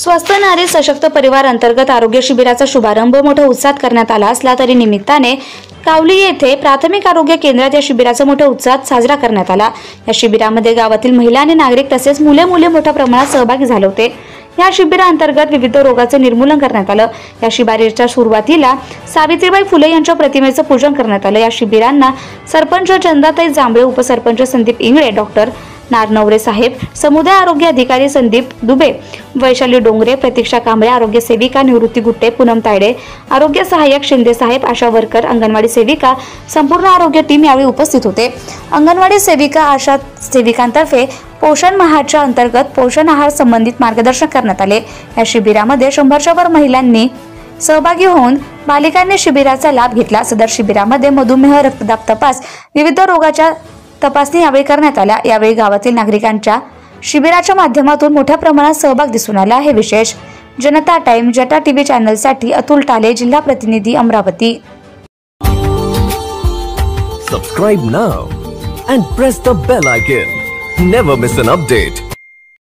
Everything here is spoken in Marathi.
स्वस्थ नारी सशक्त परिवार अंतर्गत आरोग्य शिबिराचा शुभारंभ मोठ्या उत्साहात करण्यात आला असला तरी निमित्ताने कावली येथे प्राथमिक आरोग्य केंद्रात या शिबिराचा मोठ्या उत्साहात साजरा करण्यात आला। या शिबिरामध्ये गावातील महिला आणि नागरिक तसेच मुले मोठ्या प्रमाणात सहभागी झाले होते। या शिबिराअंतर्गत विविध रोगाचे निर्मूलन करण्यात आलं। या शिबिराच्या सुरुवातीला सावित्रीबाई फुले यांच्या प्रतिमेचं पूजन करण्यात आलं। या शिबिरांना सरपंच चंदाताई जांभळे, उपसरपंच संदीप इंगळे, डॉक्टर नारनवरे साहेब, समुदाय आरोग्य अधिकारी संदीप दुबे, वैशाली डोंगरे, प्रतीक्षा कांबळे, आरोग्य सेविका निवृत्ती गुट्टे, पूनम तायडे, आरोग्य सहाय्यक शिंदे साहेब, आशा वर्कर, अंगणवाडी सेविका, संपूर्ण आरोग्य टीम यावेळी उपस्थित होते। अंगणवाडी सेविका, आशा सेविकांतर्फे पोषण माहाच्या अंतर्गत पोषण आहार संबंधित मार्गदर्शन करण्यात आले। या शिबिरामध्ये 100च्या वर महिलांनी सहभागी होऊन बालिकांनी शिबिराचा लाभ घेतला। सदर शिबिरामध्ये मधुमेह, रक्तदाब तपास, विविध रोगाच्या तपासणी यावेळी करण्यात आल्या। यावेळी गावातील नागरिकांच्या शिबिराच्या माध्यमातून मोठ्या प्रमाणात सहभाग दिसून आला। हे विशेष जनता टाइम जटा टीव्ही चॅनलसाठी अतुल टाले, जिल्हा प्रतिनिधी, Amravati. Subscribe now and press the bell icon. Never miss an update.